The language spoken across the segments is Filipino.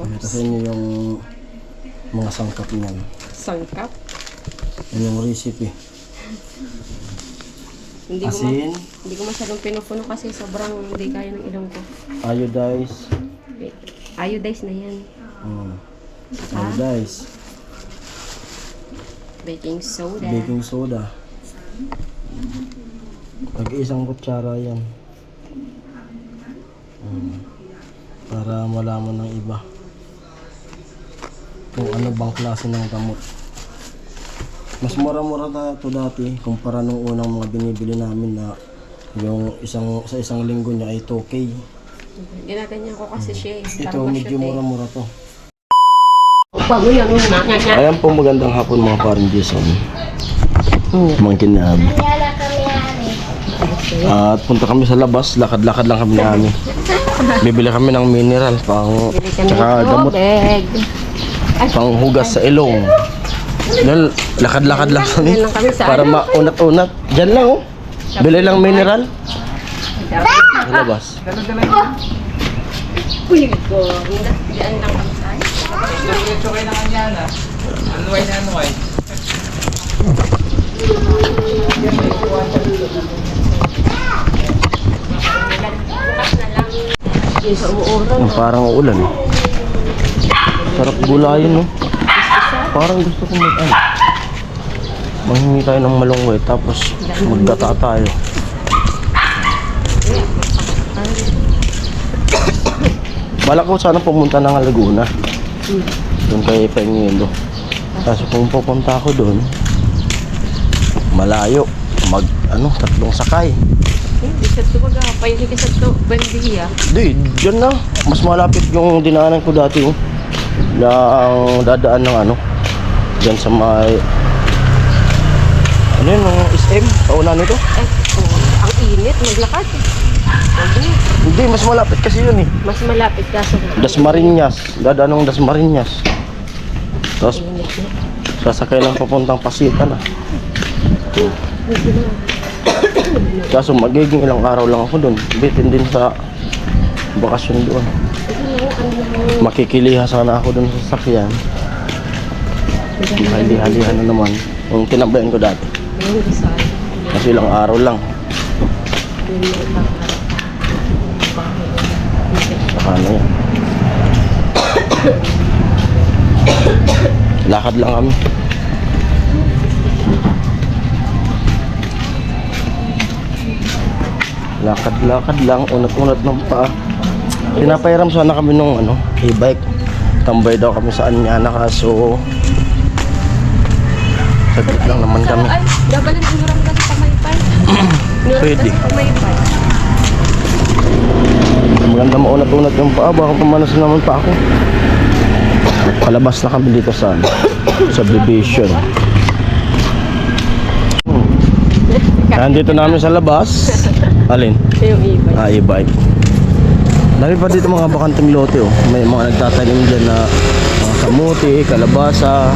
Tapos, Ito sa inyo yung mga sangkap niyan. sangkap. Yan yung recipe. Asin, Hindi ko masyadong pinupuno kasi sobrang hindi kaya ng ilong ko. iodize, Iodize na yan. iodize, Baking soda. baking soda. Pag-isang kutsara yan. Para malaman ng iba kung ano bang klase ng gamot. Mas mura-mura na ito dati kumpara nung unang mga binibili namin na yung sa isang linggo niya ay 2K. Ginaganyan ko kasi siya eh. Ito Parang medyo ma-shoot eh. mura-mura to. Paano yan? Ayan po, magandang hapon mga parang Jason. Mangkin na Abi. At punta kami sa labas, lakad-lakad lang kami na Abi. Bibili kami ng mineral pang tsaka gamot, pang hugas sa ilong. Dahil lakad-lakad lang kami Yan lang kami sa para maunat-unat. Diyan lang oh. Bili lang mineral. Sa labas. Uy, ko. Diyan lang kami sa akin. Okay na kanya na. Anuway na anuway. Yung sa umuuran. Parang ulan. Sarap gulayin no. Parang gusto ko manghingi tayo ng malunggay tapos maggata tayo. Balak ko sana pumunta ng Laguna. Doon kay Peñuelo. Kasi kung pupunta ako doon, malayo. Tatlong sakay. Hindi sa ito mag-apay. Hindi sa ito. Bandiya. Di, dyan na. Mas malapit yung dinaanan ko dati. Na ang dadaan ng dyan sa may yung SM? Kauna nito? Ang init. Maglakad. Hindi, mas malapit kasi yun eh. Mas malapit kaso. Dasmariñas. Dadaan ng Dasmariñas. Tapos Init na. sasakay lang papuntang Pasitan ah. Kaso magiging ilang araw lang ako doon. Bitin din sa bakasyon doon. Makikiliha sana ako doon sa sasakyan. Mahali-halihan na naman yung tinabayan ko dati. Kasi ilang araw lang. Saka na yan. Lakad lang kami. Lakad-lakad lang, unat-unat ng paa. Pinapairam sana kami nung e-bike. Tambay daw kami sa Anyana kaso saglit lang naman kami. Ay, dabalan inuram ka sa Pamaypay. Pwede. Pamaypay. Maganda maunat-unat yung paa, baka pumanas naman pa ako. Palabas na kami dito sa subdivision. Nandito namin sa labas. Alin? Yung e-bike. E-bike. Dami pa dito mga bakanting lote oh. May mga nagtatanim dyan na mga kamuti, kalabasa.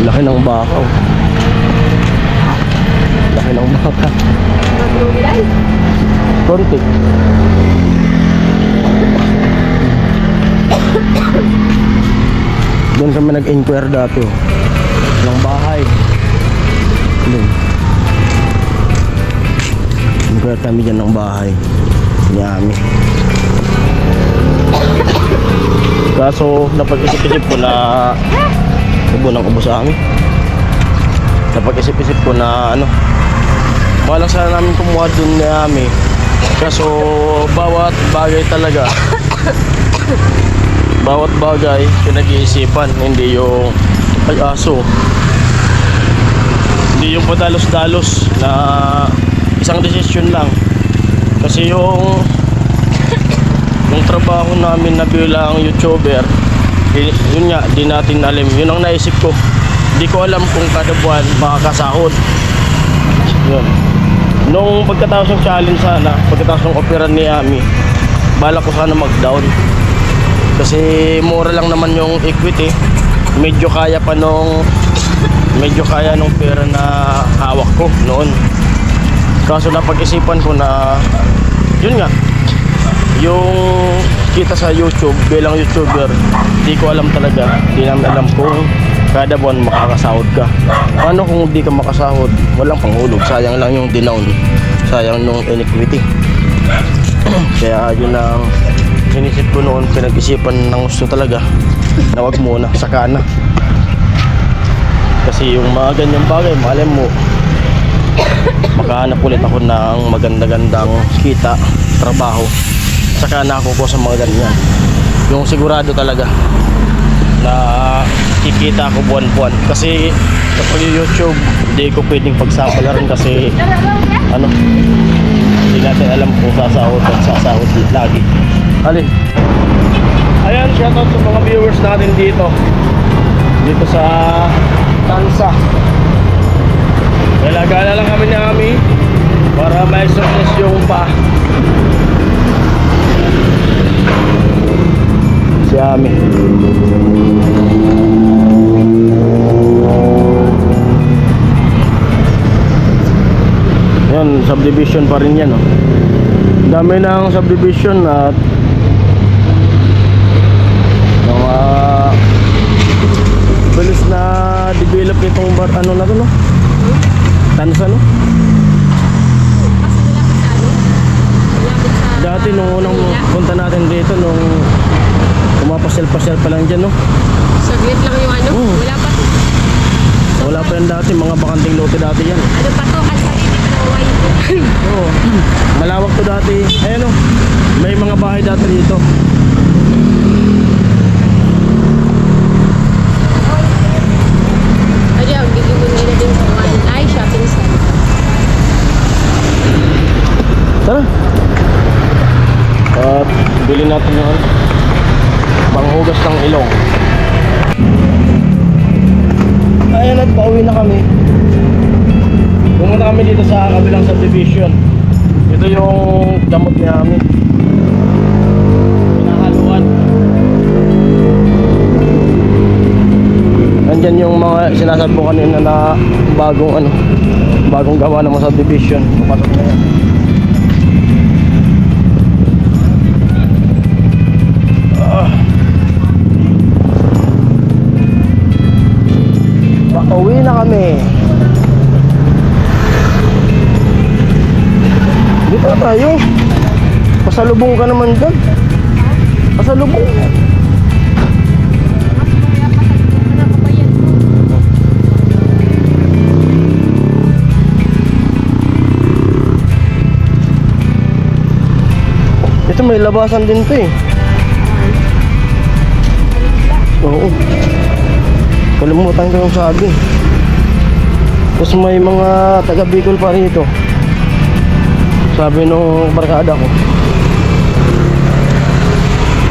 Laki ng baka oh. Laki ng baka. Konti. Doon kami nag-inquire dati oh. Ng bahay. Doon. Inquire kami dyan ng bahay. Yami. Kaso napag-isip-isip ko na ubo ng ubo sa amin. Napag-isip-isip ko na balang sana namin kumuha doon ni Ami. Kaso bawat bagay talaga bawat bagay pinag-iisipan, hindi yung ay aso, hindi yung padalos-dalos na isang desisyon lang. Kasi yung trabaho namin na bilang YouTuber, yun nga, di natin alam. Yun ang naisip ko, hindi ko alam kung kada buwan makakasahod. Yun. Nung pagkatapos ng challenge sana, pagkatapos ng opera ni Ami, bala ko sana mag-down. Kasi mura lang naman yung equity. Medyo kaya pa nung medyo kaya nung pera na hawak ko noon. Kaso napag-isipan ko na yun nga, yung kita sa YouTube bilang YouTuber, di ko alam talaga, di namin alam kung kada buwan makakasahod ka. Paano kung di ka makasahod? Walang panghulog, sayang lang yung dinown, sayang nung iniquity. Kaya yun ang inisip ko noon, pinag-isipan ng gusto talaga na wag muna, saka na. Kasi yung mga ganyang bagay, malay mo makahanap ulit ako ng maganda-gandang kita, trabaho, saka na ako sa mga ganyan. Yung sigurado talaga na kikita ako buwan-buwan. Kasi kapag YouTube, hindi ko pwedeng pagsapalaran kasi ano, hindi natin alam kung sasahod at sasahod lagi. Alin? Ayan, shoutout sa mga viewers natin dito sa Tansa. Gala-gala lang kami ni Ami para ma-exercise yung pa. Si Ami. Yan, subdivision pa rin yan, oh. Dami ng subdivision at mga bilis na develop itong ano na to, no? Tansa, no? Kasi malapit sa ano? Malapit sa... Dati nung unang punta natin dito, nung pumapasyal-pasyal pa lang dyan, no? Saglit lang yung ano? Wala pa to. Wala pa yan dati, mga bakanting lote dati yan. Ano pa to? Kalsarili pa ng white. Oo. Malawak to dati. Ayan, oh. May mga bahay dati dito. Ay, ang gigiwan nila din sa one. Ay, shopping center. Tara. At bilhin natin yung panghugas ng ilong. Ayan, at pauwi na kami. Pumunta kami dito sa kabilang subdivision. Ito yung damot ni Ami. Pinahaluan. Nandyan yung mga sinasabi ko kanina na bagong gawa ng mga subdivision. Papasok na yan. Pauwi na kami. Dito na tayo. Pasalubong ka naman dyan. Pasalubong. Ito may labasan din to, eh. Oo. Kalimutan ko yung sabi. Tapos may mga taga Bicol pa rito. Sabi nung barkada ko.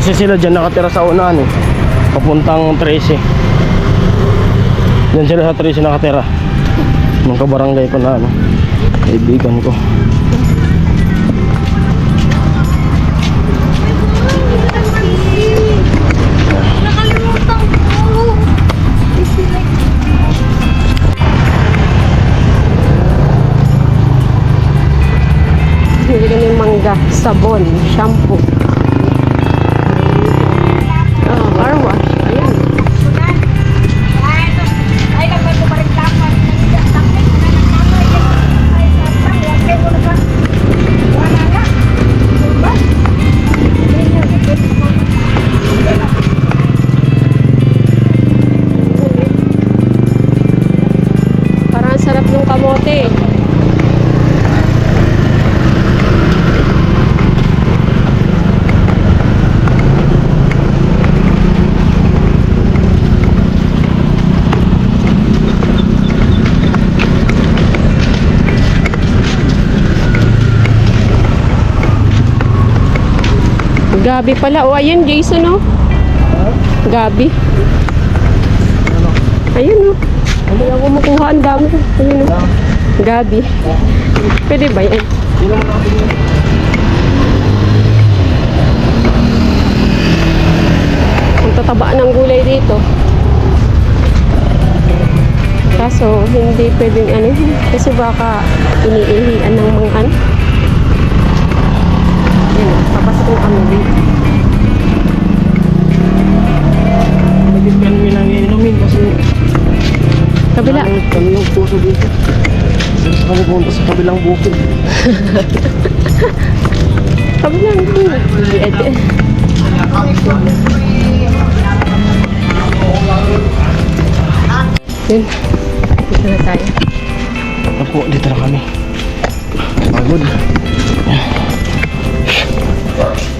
Kasi sila dyan nakatira sa unahan, eh. Papuntang 13. Dyan sila sa 13 nakatira. Nung kabarangay ko na ano, kaibigan ko. Hindi kami mangga, sabon, shampoo. Car wash. Ayan. Parang ang sarap ng kamote. Gabi pala. O, ayan, Jason, oh. Gabi. Ayun, oh. Hindi ako makuha. Ang dami. Ayun, oh. Gabi. Pwede ba yan? Ang tataba ng gulay dito. Kaso, hindi pwedeng ano, kasi baka iniihian ng mga ano. Yan, papasok na kami dito. Bakit kami nang iinumin kasi Kabila. kami yung puso dito. Gusto kami pumunta sa kabilang bukid. Kabila. Ede. Yun. Dito na tayo. Opo, dito na kami. Pagod.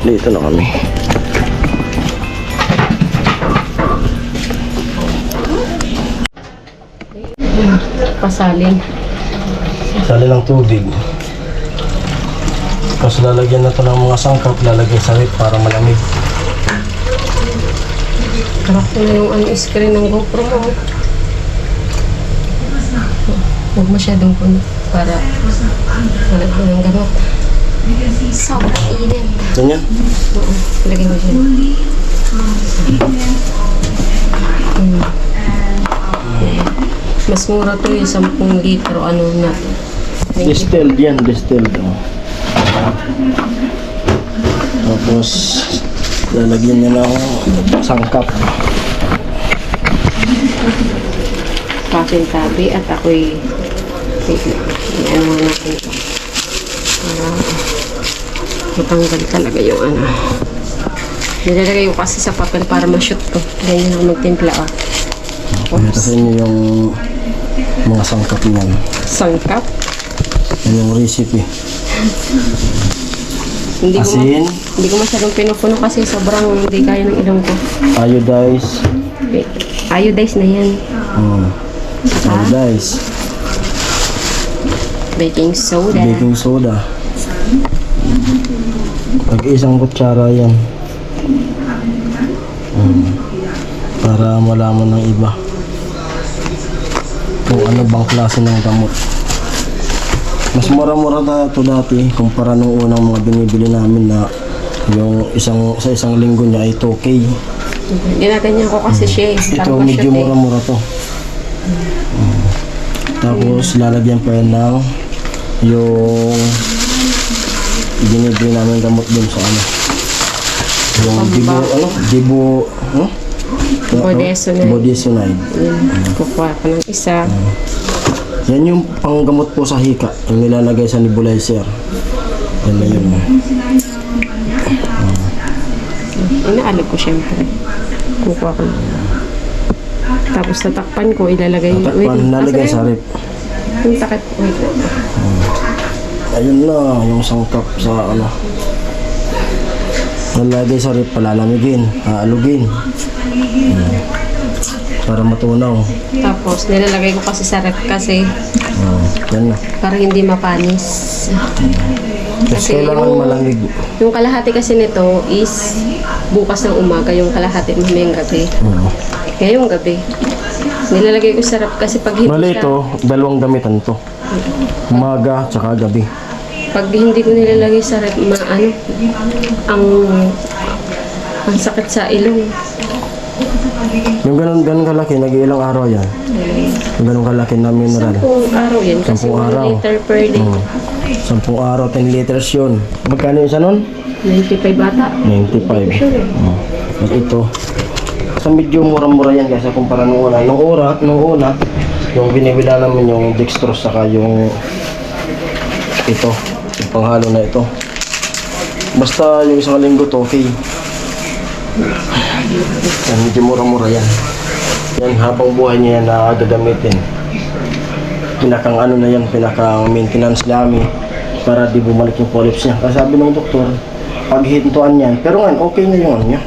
Dito na kami. Pasalin. Sali ng tubig. Tapos lalagyan na ito ng mga sangkap, lalagyan sa rip para malamig. Harap ko na yung ano, screen ng GoPro mo. Huwag masyadong puno para malagyan ng gamot. Sobrang init. Ganyan. Oo, lagyan mo siya. Mas mura to yung 10 litro ano na. Distilled yan, distilled. Tapos lalagyan niya ng sangkap. Tabi at ako'y ano nga natin ito. Para matanggal talaga yung ano. Nilalagay ko kasi sa papel para ma-shoot ko. Ganyan ako magtimpla. Pakita sa inyo yung mga sangkap niyan. Sangkap. Yan yung recipe. Hindi ko masyadong pinupuno kasi sobrang hindi kaya ng ilong ko. Iodize. Iodize na yan. Iodize. Baking soda. Baking soda. Pag-isang kutsara yan. Para malaman ng iba kung ano bang klase ng gamot. Mas mura-mura na ito dati kumpara nung unang mga binibili namin na yung sa isang linggo niya ay 2K. Ginaganyan ko kasi siya eh. Ito medyo mura-mura to. Tapos lalagyan pa yan ng yung binibili namin gamot dun sa ano. Yung Dibo, Budesonide. Budesonide. Kukuha ka ng isa. Yan yung panggamot po sa hika, yung nilalagay sa nebulizer. Yan na yun. Inaalag ko syempre. Kukuha ko. Tapos tatakpan ko, ilalagay. Nalagay sa rip. Yung takip. Wait. Ayun na, yung sangkap sa ano. Nalagay sa rip, palalamigin, aalugin. Para matunaw. Tapos nilalagay ko kasi sa rep kasi Yan na. para hindi mapanis. Kasi kailangan malamig. Yung kalahati kasi nito is bukas ng umaga, yung kalahati mamayang gabi. Ngayong gabi. Nilalagay ko sa rep kasi pag hindi Bali ito, dalawang gamitan to. Umaga, tsaka gabi. pag hindi ko nilalagay sa rep, ang sakit sa ilong. Yung ganun kalaki, nag-iilang araw yan. Yung ganun kalaki na mineral. 10 araw yan kasi 10 araw. 1 liter per day. 10 araw, 10 liters yun. Magkano yung isa nun? 95 bata. 95. Sure eh. At ito, sa medyo mura-mura yan kasi kumpara nung una. Nung una, yung binibila namin yung dextrose saka yung ito, yung panghalo na ito. Basta yung isang linggo to, okay. Yan, medyo mura-mura yan. Yan, habang buhay niya yan na gagamitin. Pinakang ano na yan, pinakang maintenance namin para di bumalik yung polyps niya. Kasi sabi ng doktor, pag hintuan yan, pero ngayon, okay na yung ano niya.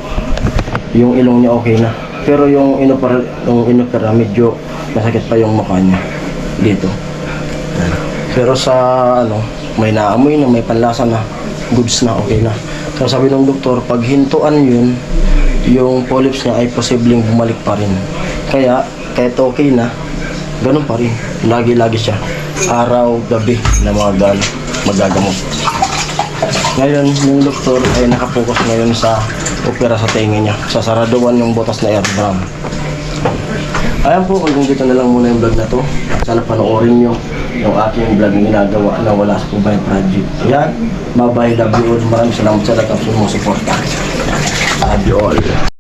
Yung ilong niya okay na. Pero yung inopera, medyo masakit pa yung mukha niya. Dito. Yan. Pero sa ano, may naamoy na, may panlasa na, goods na, okay na. So sabi ng doktor, pag hintuan yun, yung polyps niya ay posibleng bumalik pa rin. Kaya, kahit okay na, ganun pa rin. Lagi-lagi siya. Araw, gabi na mga magagamot. Ngayon, yung doktor ay nakapokus ngayon sa opera sa tenga niya. Sasaraduan yung butas na eardrum. Ayan po, hanggang dito na lang muna yung vlog na to. At sana panoorin nyo yung aking vlog na ginagawa na wala sa Combine Project. Ayan, bye-bye, love you all. Maraming salamat sa lahat ng sumusuporta. Love you all.